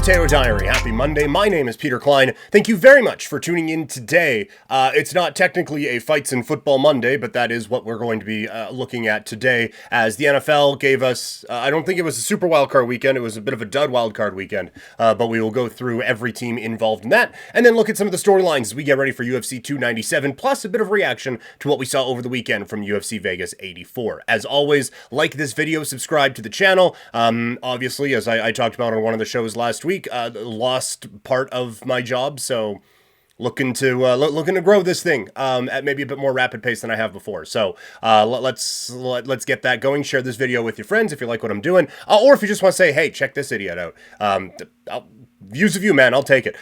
Potato Diary. Happy Monday. My name is Peter Klein. Thank you very much for tuning in today. It's not technically a Fights in Football Monday, but that is what we're going to be looking at today, as the NFL gave us, I don't think it was a super wildcard weekend, it was a bit of a dud wildcard weekend, but we will go through every team involved in that, and then look at some of the storylines as we get ready for UFC 297, plus a bit of reaction to what we saw over the weekend from UFC Vegas 84. As always, like this video, subscribe to the channel. Obviously, as I talked about on one of the shows last week, lost part of my job, so looking to grow this thing at maybe a bit more rapid pace than I have before. So let's get that going. Share this video with your friends if you like what I'm doing, or if you just want to say, hey, check this idiot out. Views of you, man, I'll take it.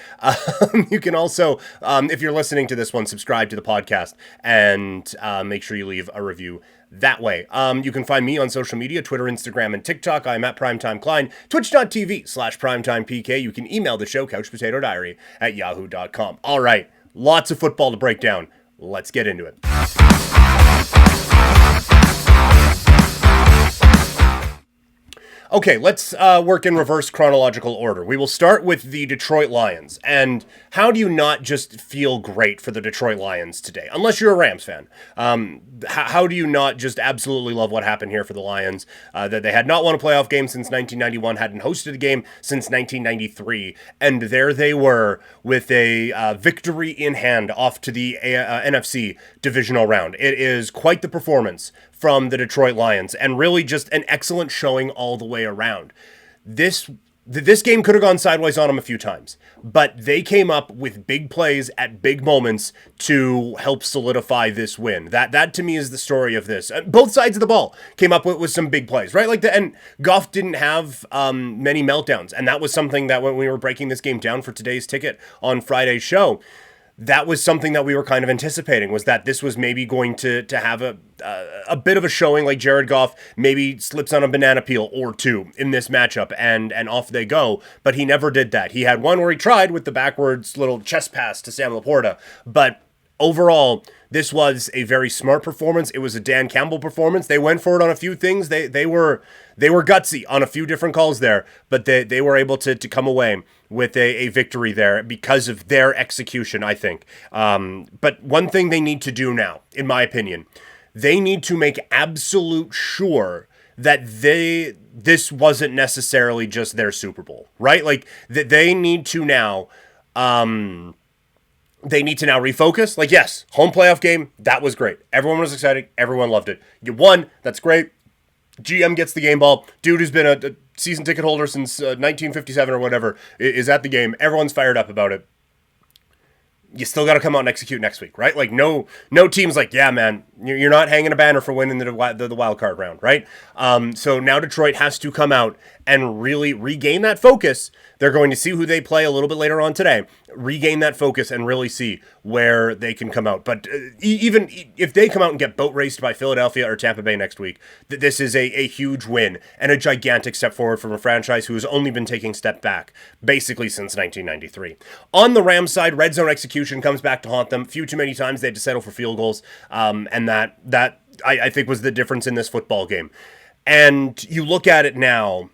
You can also, if you're listening to this one, subscribe to the podcast and make sure you leave a review that way. You can find me on social media, Twitter, Instagram, and TikTok. I'm at Primetime Klein, twitch.tv/primetimepk. You can email the show, couchpotatodiary@yahoo.com. All right, lots of football to break down. Let's get into it. Okay, let's work in reverse chronological order. We will start with the Detroit Lions. And how do you not just feel great for the Detroit Lions today? Unless you're a Rams fan. How do you not just absolutely love what happened here for the Lions? That they had not won a playoff game since 1991, hadn't hosted a game since 1993. And there they were with a victory in hand off to the NFC divisional round. It is quite the performance from the Detroit Lions, and really just an excellent showing all the way around. This game could have gone sideways on them a few times, but they came up with big plays at big moments to help solidify this win. That to me is the story of this. Both sides of the ball came up with some big plays, right? And Goff didn't have many meltdowns, and that was something that when we were breaking this game down for today's ticket on Friday's show, that was something that we were kind of anticipating, was that this was maybe going to have a bit of a showing, like Jared Goff maybe slips on a banana peel or two in this matchup, and off they go. But he never did that. He had one where he tried with the backwards little chest pass to Sam Laporta, but overall, this was a very smart performance. It was a Dan Campbell performance. They went for it on a few things. They were gutsy on a few different calls there, but they were able to come away with a victory there because of their execution, I think. But one thing they need to do now, in my opinion, they need to make absolute sure that this wasn't necessarily just their Super Bowl, right? Like that they need to now refocus. Like, yes, home playoff game, that was great. Everyone was excited. Everyone loved it. You won. That's great. GM gets the game ball. Dude who's been a season ticket holder since 1957 or whatever is at the game. Everyone's fired up about it. You still got to come out and execute next week, right? Like, no team's like, yeah, man, you're not hanging a banner for winning the wild card round, right? So now Detroit has to come out and really regain that focus. They're going to see who they play a little bit later on today, regain that focus and really see where they can come out. But even if they come out and get boat raced by Philadelphia or Tampa Bay next week, this is a huge win and a gigantic step forward from a franchise who has only been taking step back basically since 1993. On the Rams side, red zone execution comes back to haunt them. Few too many times they had to settle for field goals, and that I think was the difference in this football game. And you look at it now,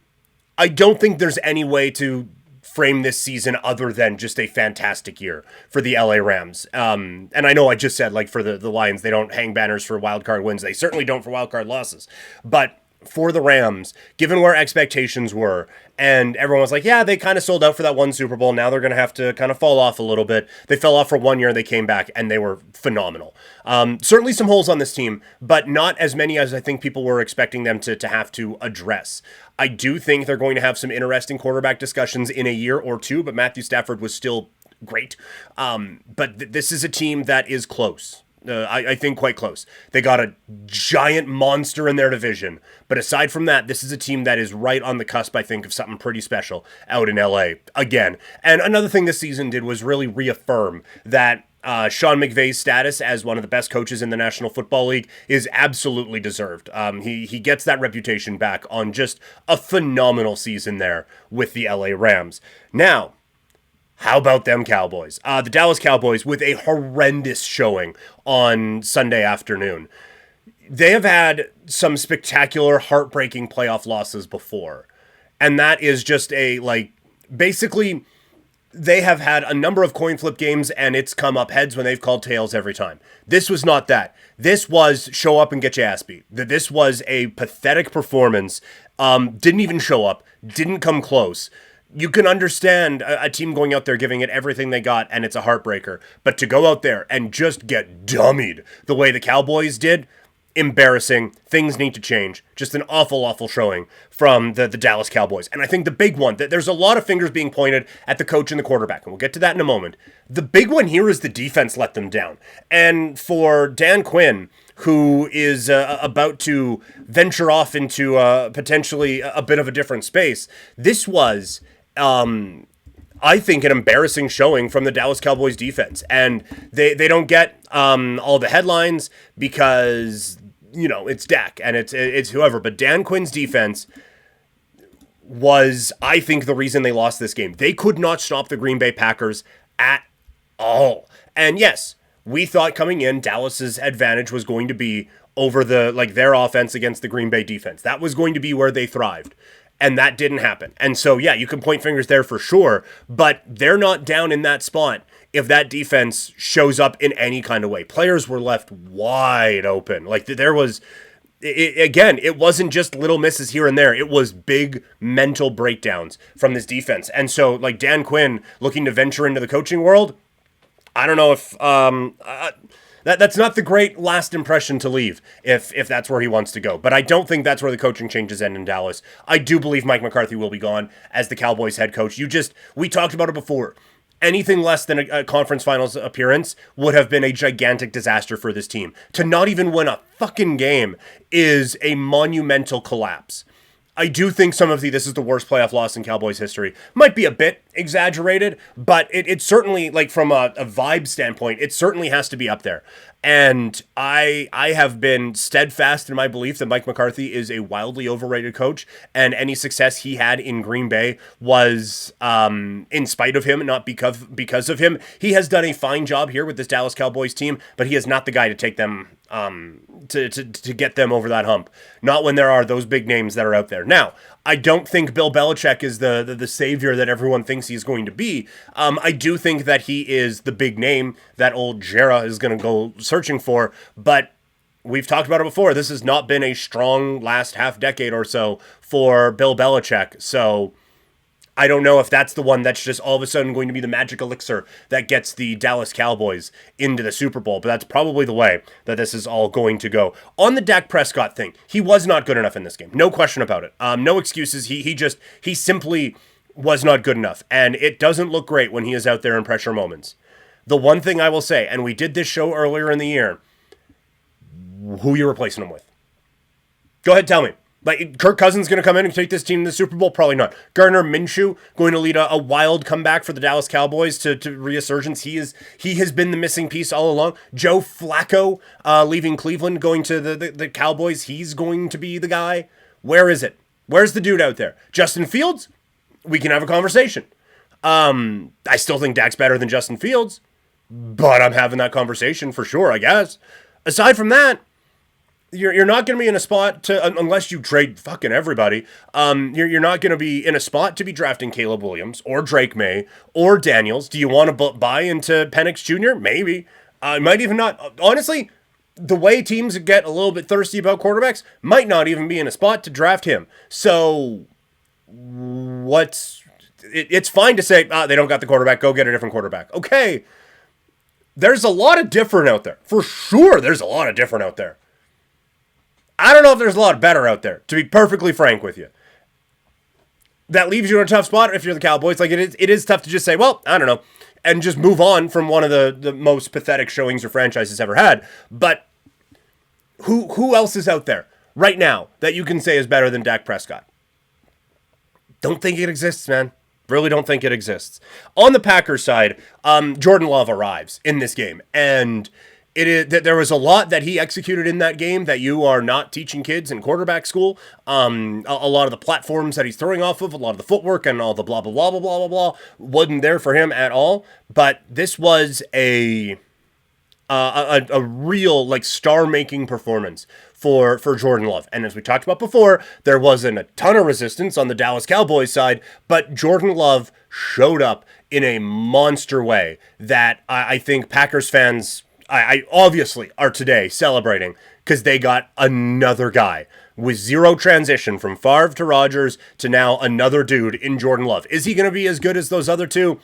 I don't think there's any way to frame this season other than just a fantastic year for the LA Rams. And I know I just said, like, for the Lions, they don't hang banners for wildcard wins. They certainly don't for wildcard losses. But for the Rams, given where expectations were, and everyone was like, yeah, they kind of sold out for that one Super Bowl. Now they're going to have to kind of fall off a little bit. They fell off for 1 year, they came back, and they were phenomenal. Certainly some holes on this team, but not as many as I think people were expecting them to have to address. I do think they're going to have some interesting quarterback discussions in a year or two, but Matthew Stafford was still great. But this is a team that is close. I think quite close. They got a giant monster in their division. But aside from that, this is a team that is right on the cusp, I think, of something pretty special out in LA again. And another thing this season did was really reaffirm that Sean McVay's status as one of the best coaches in the National Football League is absolutely deserved. He gets that reputation back on just a phenomenal season there with the LA Rams. Now, how about them Cowboys? The Dallas Cowboys with a horrendous showing on Sunday afternoon. They have had some spectacular, heartbreaking playoff losses before. And that is just a, basically, they have had a number of coin flip games, and it's come up heads when they've called tails every time. This was not that. This was show up and get your ass beat. This was a pathetic performance. Didn't even show up. Didn't come close. You can understand a team going out there giving it everything they got, and it's a heartbreaker. But to go out there and just get dummied the way the Cowboys did, embarrassing. Things need to change. Just an awful, awful showing from the Dallas Cowboys. And I think the big one, that there's a lot of fingers being pointed at the coach and the quarterback, and we'll get to that in a moment. The big one here is the defense let them down. And for Dan Quinn, who is about to venture off into potentially a bit of a different space, this was, I think, an embarrassing showing from the Dallas Cowboys defense. And they don't get all the headlines because, it's Dak and it's whoever. But Dan Quinn's defense was, I think, the reason they lost this game. They could not stop the Green Bay Packers at all. And yes, we thought coming in, Dallas's advantage was going to be over their offense against the Green Bay defense. That was going to be where they thrived. And that didn't happen. And so, yeah, you can point fingers there for sure, but they're not down in that spot if that defense shows up in any kind of way. Players were left wide open. There was, it wasn't just little misses here and there. It was big mental breakdowns from this defense. And so, Dan Quinn looking to venture into the coaching world, I don't know if that's not the great last impression to leave if that's where he wants to go. But I don't think that's where the coaching changes end in Dallas. I do believe Mike McCarthy will be gone as the Cowboys head coach. We talked about it before. Anything less than a conference finals appearance would have been a gigantic disaster for this team. To not even win a fucking game is a monumental collapse. I do think this is the worst playoff loss in Cowboys history. Might be a bit exaggerated, but it certainly, from a vibe standpoint, it certainly has to be up there. And I have been steadfast in my belief that Mike McCarthy is a wildly overrated coach, and any success he had in Green Bay was in spite of him and not because of him. He has done a fine job here with this Dallas Cowboys team, but he is not the guy to take them to get them over that hump. Not when there are those big names that are out there. Now, I don't think Bill Belichick is the savior that everyone thinks he's going to be. I do think that he is the big name that old Jera is going to go searching for, but we've talked about it before. This has not been a strong last half decade or so for Bill Belichick, so I don't know if that's the one that's just all of a sudden going to be the magic elixir that gets the Dallas Cowboys into the Super Bowl, but that's probably the way that this is all going to go. On the Dak Prescott thing, he was not good enough in this game. No question about it. No excuses. He simply was not good enough, and it doesn't look great when he is out there in pressure moments. The one thing I will say, and we did this show earlier in the year, who you replacing him with? Go ahead, tell me. Kirk Cousins going to come in and take this team to the Super Bowl? Probably not. Gardner Minshew going to lead a wild comeback for the Dallas Cowboys to resurgence. He has been the missing piece all along. Joe Flacco leaving Cleveland, going to the Cowboys. He's going to be the guy. Where is it? Where's the dude out there? Justin Fields? We can have a conversation. I still think Dak's better than Justin Fields, but I'm having that conversation for sure, I guess. Aside from that, You're not going to be in a spot to, unless you trade fucking everybody, you're not going to be in a spot to be drafting Caleb Williams or Drake May or Daniels. Do you want to buy into Penix Jr.? Maybe. Might even not. Honestly, the way teams get a little bit thirsty about quarterbacks, might not even be in a spot to draft him. So, it's fine to say, they don't got the quarterback, go get a different quarterback. Okay. There's a lot of different out there. For sure, there's a lot of different out there. I don't know if there's a lot better out there, to be perfectly frank with you. That leaves you in a tough spot if you're the Cowboys. It is tough to just say, well, I don't know, and just move on from one of the most pathetic showings your franchise has ever had. But who else is out there right now that you can say is better than Dak Prescott? Don't think it exists, man. Really don't think it exists. On the Packers side, Jordan Love arrives in this game, and there was a lot that he executed in that game that you are not teaching kids in quarterback school. A lot of the platforms that he's throwing off of, a lot of the footwork and all the blah, blah, blah, blah, blah, blah, blah, wasn't there for him at all. But this was a real star-making performance for Jordan Love. And as we talked about before, there wasn't a ton of resistance on the Dallas Cowboys side, but Jordan Love showed up in a monster way that I think Packers fans, I obviously are today celebrating because they got another guy with zero transition from Favre to Rodgers to now another dude in Jordan Love. Is he going to be as good as those other two?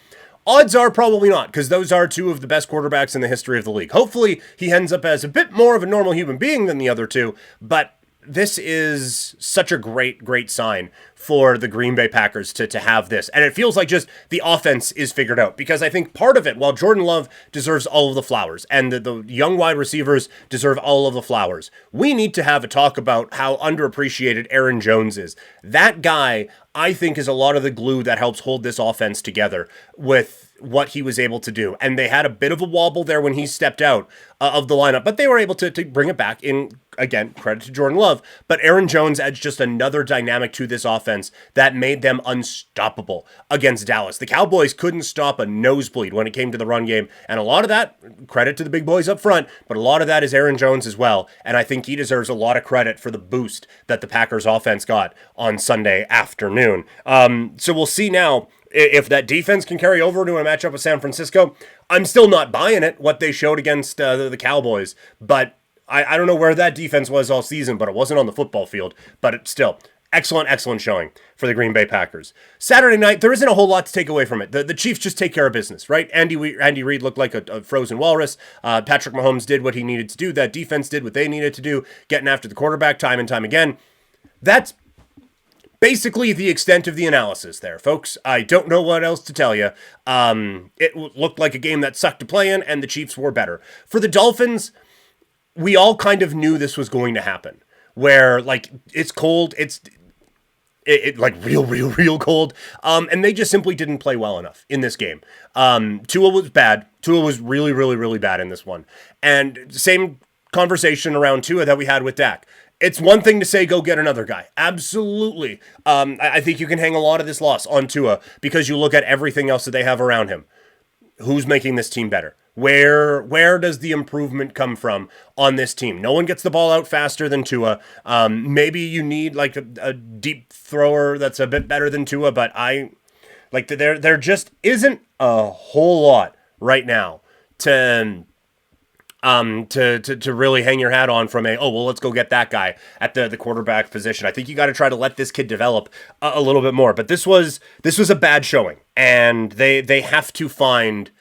Odds are probably not, because those are two of the best quarterbacks in the history of the league. Hopefully, he ends up as a bit more of a normal human being than the other two, but this is such a great sign for the Green Bay Packers to have this. And it feels like just the offense is figured out, because I think part of it, while Jordan Love deserves all of the flowers and the young wide receivers deserve all of the flowers, we need to have a talk about how underappreciated Aaron Jones is. That guy, I think, is a lot of the glue that helps hold this offense together with what he was able to do. And they had a bit of a wobble there when he stepped out of the lineup, but they were able to bring it back in. Again, credit to Jordan Love, but Aaron Jones adds just another dynamic to this offense that made them unstoppable against Dallas. The Cowboys couldn't stop a nosebleed when it came to the run game, and a lot of that, credit to the big boys up front, but a lot of that is Aaron Jones as well, and I think he deserves a lot of credit for the boost that the Packers offense got on Sunday afternoon. So we'll see now if that defense can carry over to a matchup with San Francisco. I'm still not buying it, what they showed against the Cowboys, but I don't know where that defense was all season, but it wasn't on the football field. But it's still, excellent showing for the Green Bay Packers. Saturday night, there isn't a whole lot to take away from it. The Chiefs just take care of business, right? Andy Reid looked like a frozen walrus. Patrick Mahomes did what he needed to do. That defense did what they needed to do, getting after the quarterback time and time again. That's basically the extent of the analysis there, folks. I don't know what else to tell you. It looked like a game that sucked to play in, and the Chiefs were better. For the Dolphins, we all kind of knew this was going to happen, where, like, it's cold, it's like real cold, and they just simply didn't play well enough in this game. Tua was bad. Tua was really bad in this one. And same conversation around Tua that we had with Dak. It's one thing to say, go get another guy. Absolutely. I think you can hang a lot of this loss on Tua because you look at everything else that they have around him. Who's making this team better? Where does the improvement come from on this team? No one gets the ball out faster than Tua. Maybe you need like a deep thrower that's a bit better than Tua, but there just isn't a whole lot right now to really hang your hat on from let's go get that guy at the quarterback position. I think you got to try to let this kid develop a little bit more. But this was a bad showing, and they have to find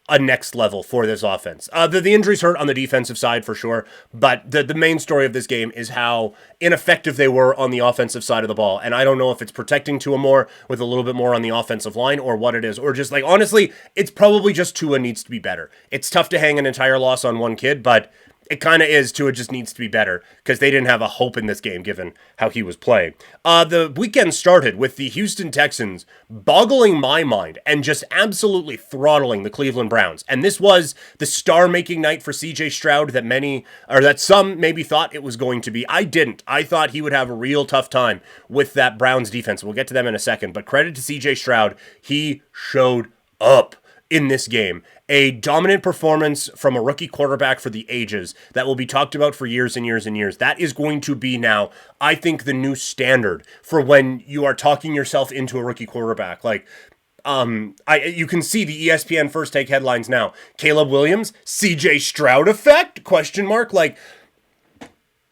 a next level for this offense. The injuries hurt on the defensive side for sure, but the main story of this game is how ineffective they were on the offensive side of the ball. And I don't know if it's protecting Tua more with a little bit more on the offensive line or what it is, or just like, honestly, it's probably just Tua needs to be better. It's tough to hang an entire loss on one kid, but it kind of is. Tua just needs to be better because they didn't have a hope in this game given how he was playing. The weekend started with the Houston Texans boggling my mind and just absolutely throttling the Cleveland Browns. And this was the star-making night for CJ Stroud that some maybe thought it was going to be. I didn't. I thought he would have a real tough time with that Browns defense. We'll get to them in a second, but credit to CJ Stroud. He showed up in this game. A dominant performance from a rookie quarterback for the ages that will be talked about for years and years and years. That is going to be now, I think, the new standard for when you are talking yourself into a rookie quarterback. You can see the ESPN First Take headlines now. Caleb Williams, CJ Stroud effect? ?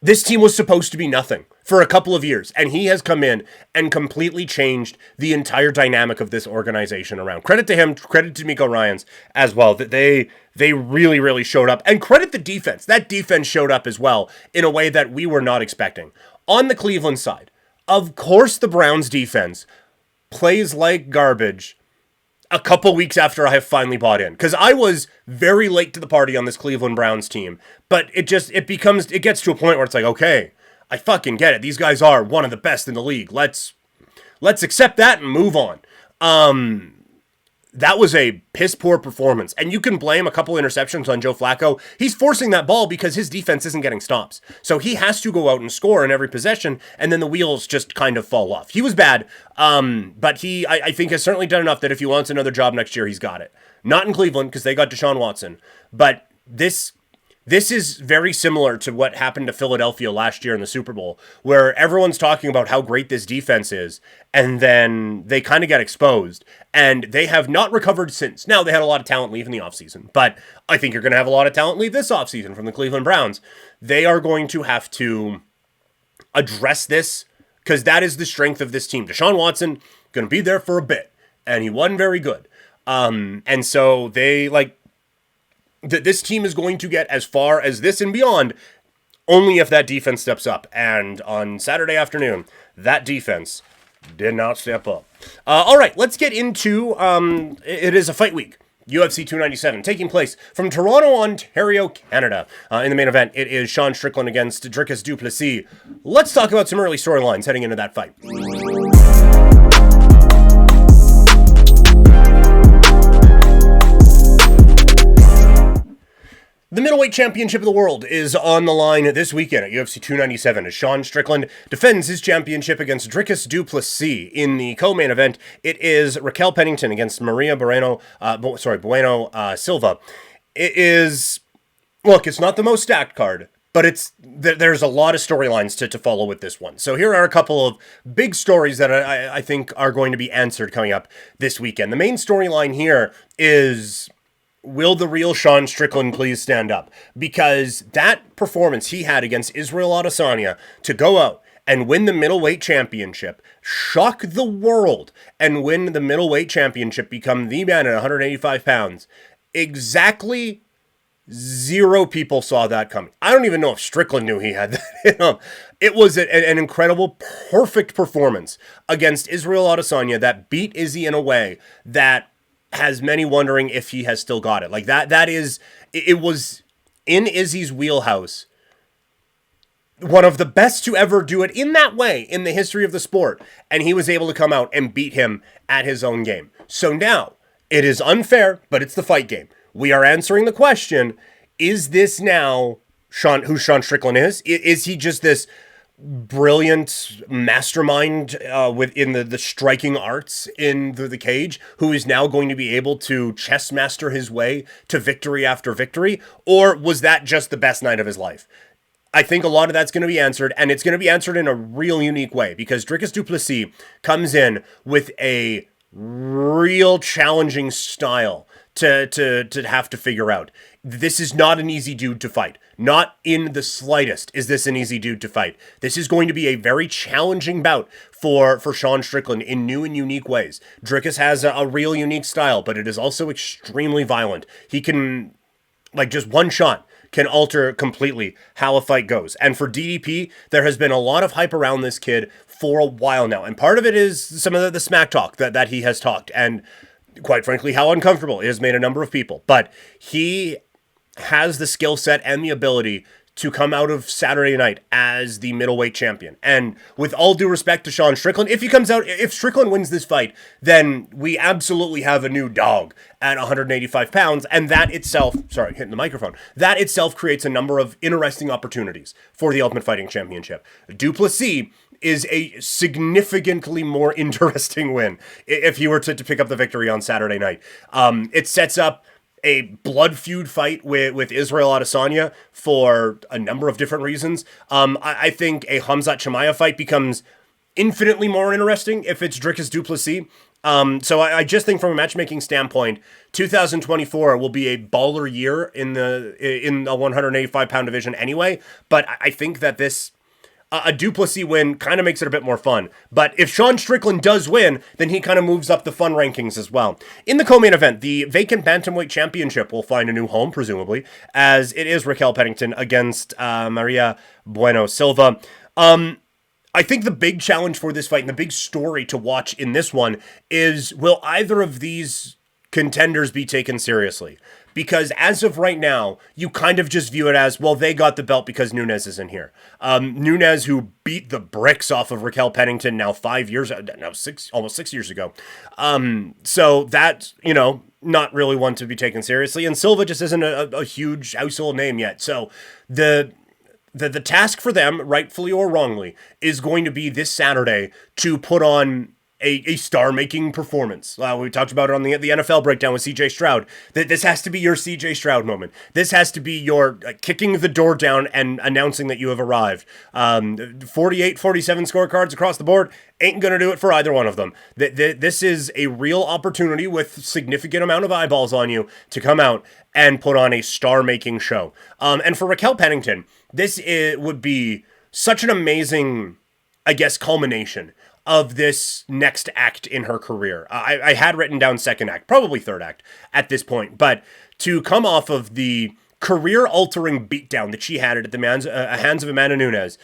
This team was supposed to be nothing for a couple of years, and he has come in and completely changed the entire dynamic of this organization around. Credit to him, credit to Miko Ryans as well, that they really showed up, and credit the defense. That defense showed up as well in a way that we were not expecting. On the Cleveland side, of course the Browns defense plays like garbage a couple weeks after I have finally bought in, because I was very late to the party on this Cleveland Browns team, but it gets to a point where it's like, okay, I fucking get it. These guys are one of the best in the league. Let's accept that and move on. That was a piss-poor performance, and you can blame a couple interceptions on Joe Flacco. He's forcing that ball because his defense isn't getting stops. So he has to go out and score in every possession, and then the wheels just kind of fall off. He was bad, but he, I think, has certainly done enough that if he wants another job next year, he's got it. Not in Cleveland, because they got Deshaun Watson, but this This is very similar to what happened to Philadelphia last year in the Super Bowl, where everyone's talking about how great this defense is, and then they kind of get exposed, and they have not recovered since. Now, they had a lot of talent leave in the offseason, but I think you're going to have a lot of talent leave this offseason from the Cleveland Browns. They are going to have to address this, because that is the strength of this team. Deshaun Watson, going to be there for a bit, and he wasn't very good. And so they, this team is going to get as far as this and beyond only if that defense steps up. And on Saturday afternoon, that defense did not step up. All right, let's get into, it is a fight week. UFC 297 taking place from Toronto, Ontario, Canada. In the main event, it is Sean Strickland against Dricus du Plessis. Let's talk about some early storylines heading into that fight. The middleweight championship of the world is on the line this weekend at UFC 297 as Sean Strickland defends his championship against Dricus du Plessis. In the co-main event, it is Raquel Pennington against Maria Bueno Silva. It is, look, it's not the most stacked card, but there's a lot of storylines to follow with this one. So here are a couple of big stories that I think are going to be answered coming up this weekend. The main storyline here is, will the real Sean Strickland please stand up? Because that performance he had against Israel Adesanya to go out and win the middleweight championship, shock the world, and win the middleweight championship, become the man at 185 pounds. Exactly 0 people saw that coming. I don't even know if Strickland knew he had that in him. It was an incredible, perfect performance against Israel Adesanya that beat Izzy in a way that has many wondering if he has still got it. Like it was in Izzy's wheelhouse. One of the best to ever do it in that way in the history of the sport. And he was able to come out and beat him at his own game. So now, it is unfair, but it's the fight game. We are answering the question, is this now who Sean Strickland is? Is he just this brilliant mastermind within the striking arts in the cage, who is now going to be able to chess master his way to victory after victory? Or was that just the best night of his life? I think a lot of that's going to be answered, and it's going to be answered in a real unique way, because Dricus du Plessis comes in with a real challenging style to have to figure out. This is not an easy dude to fight. Not in the slightest is this an easy dude to fight. This is going to be a very challenging bout for Sean Strickland in new and unique ways. Dricus has a real unique style, but it is also extremely violent. He can, just one shot can alter completely how a fight goes. And for DDP, there has been a lot of hype around this kid for a while now. And part of it is some of the smack talk that he has talked. And quite frankly, how uncomfortable it has made a number of people. But he has the skill set and the ability to come out of Saturday night as the middleweight champion. And with all due respect to Sean Strickland, if Strickland wins this fight, then we absolutely have a new dog at 185 pounds. And that itself, hitting the microphone, that itself creates a number of interesting opportunities for the Ultimate Fighting Championship. Du Plessis is a significantly more interesting win if he were to pick up the victory on Saturday night. It sets up a blood feud fight with Israel Adesanya for a number of different reasons. I think a Khamzat Chimaev fight becomes infinitely more interesting if it's Dricus du Plessis. So I just think from a matchmaking standpoint, 2024 will be a baller year in the 185 pound division anyway. But I think that a du Plessis win kind of makes it a bit more fun. But if Sean Strickland does win, then he kind of moves up the fun rankings as well. In the co-main event, the vacant bantamweight championship will find a new home, presumably, as it is Raquel Pennington against Maria Bueno Silva. I think the big challenge for this fight and the big story to watch in this one is, will either of these contenders be taken seriously? Because as of right now, you kind of just view it as, well, they got the belt because Nunes isn't here. Nunes, who beat the bricks off of Raquel Pennington almost 6 years ago. So that's, not really one to be taken seriously. And Silva just isn't a huge household name yet. So the task for them, rightfully or wrongly, is going to be this Saturday to put on a star-making performance. We talked about it on the NFL breakdown with C.J. Stroud. This has to be your C.J. Stroud moment. This has to be your kicking the door down and announcing that you have arrived. 48, 47 scorecards across the board ain't going to do it for either one of them. This is a real opportunity with significant amount of eyeballs on you to come out and put on a star-making show. And for Raquel Pennington, would be such an amazing, I guess, culmination of this next act in her career. I had written down second act, probably third act at this point, but to come off of the career-altering beatdown that she had at the hands of Amanda Nunes,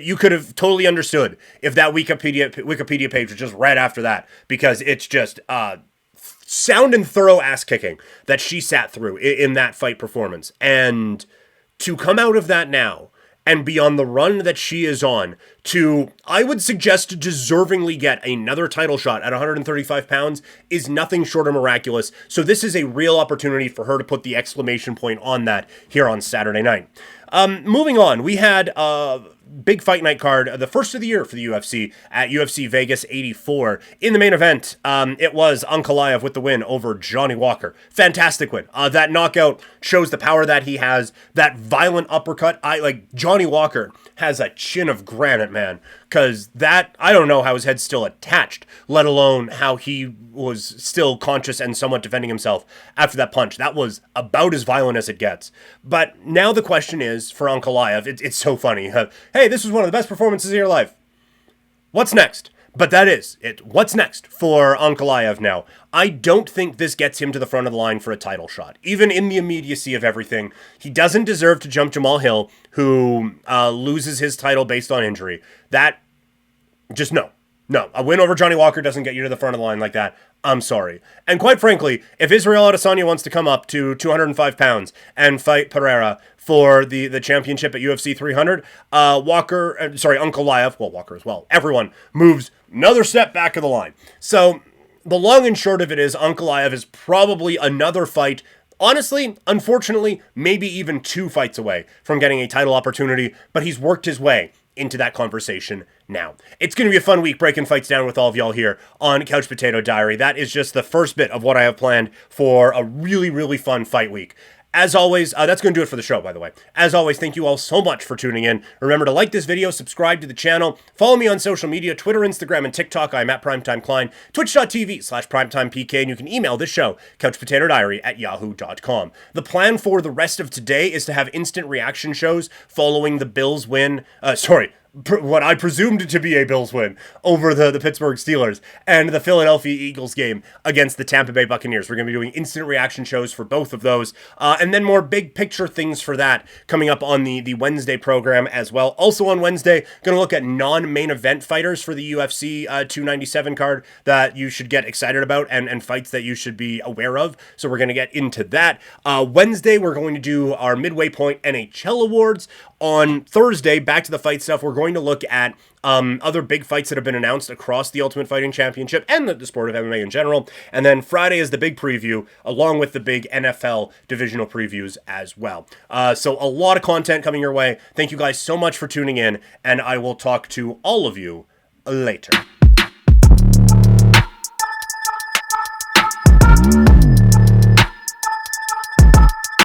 you could have totally understood if that Wikipedia page was just right after that, because it's just sound and thorough ass-kicking that she sat through in that fight performance. And to come out of that now, and be on the run that she is on to, I would suggest, deservingly get another title shot at 135 pounds is nothing short of miraculous. So this is a real opportunity for her to put the exclamation point on that here on Saturday night. Moving on, we had big fight night card, the first of the year for the UFC at UFC Vegas 84. In the main event, it was Ankalaev with the win over Johnny Walker. Fantastic win. That knockout shows the power that he has. That violent uppercut. Johnny Walker has a chin of granite, man. Because I don't know how his head's still attached, let alone how he was still conscious and somewhat defending himself after that punch. That was about as violent as it gets. But now the question is, for Ankalaev, it's so funny. Hey, this was one of the best performances of your life. What's next? But that is it. What's next for Ankalaev now? I don't think this gets him to the front of the line for a title shot. Even in the immediacy of everything, he doesn't deserve to jump Jamal Hill, who loses his title based on injury. No, a win over Johnny Walker doesn't get you to the front of the line like that. I'm sorry. And quite frankly, if Israel Adesanya wants to come up to 205 pounds and fight Pereira for the championship at UFC 300, Ankalaev, well, Walker as well, everyone moves another step back of the line. So the long and short of it is Ankalaev is probably another fight, honestly, unfortunately, maybe even 2 fights away from getting a title opportunity, but he's worked his way into that conversation now. It's going to be a fun week breaking fights down with all of y'all here on Couch Potato Diary. That is just the first bit of what I have planned for a really, really fun fight week. As always, that's going to do it for the show, by the way. As always, thank you all so much for tuning in. Remember to like this video, subscribe to the channel, follow me on social media, Twitter, Instagram, and TikTok. I'm at Primetime Klein, twitch.tv/PrimetimePK, and you can email this show, couchpotatodiary@yahoo.com. The plan for the rest of today is to have instant reaction shows following the Bills win, what I presumed to be a Bills win over the Pittsburgh Steelers and the Philadelphia Eagles game against the Tampa Bay Buccaneers. We're going to be doing instant reaction shows for both of those, and then more big picture things for that coming up on the Wednesday program as well. Also on Wednesday, going to look at non-main event fighters for the UFC 297 card that you should get excited about and fights that you should be aware of. So we're going to get into that. Wednesday, we're going to do our midway point NHL awards. On Thursday, back to the fight stuff, we're going to look at other big fights that have been announced across the Ultimate Fighting Championship and the sport of MMA in general. And then Friday is the big preview, along with the big NFL divisional previews as well. So a lot of content coming your way. Thank you guys so much for tuning in, and I will talk to all of you later.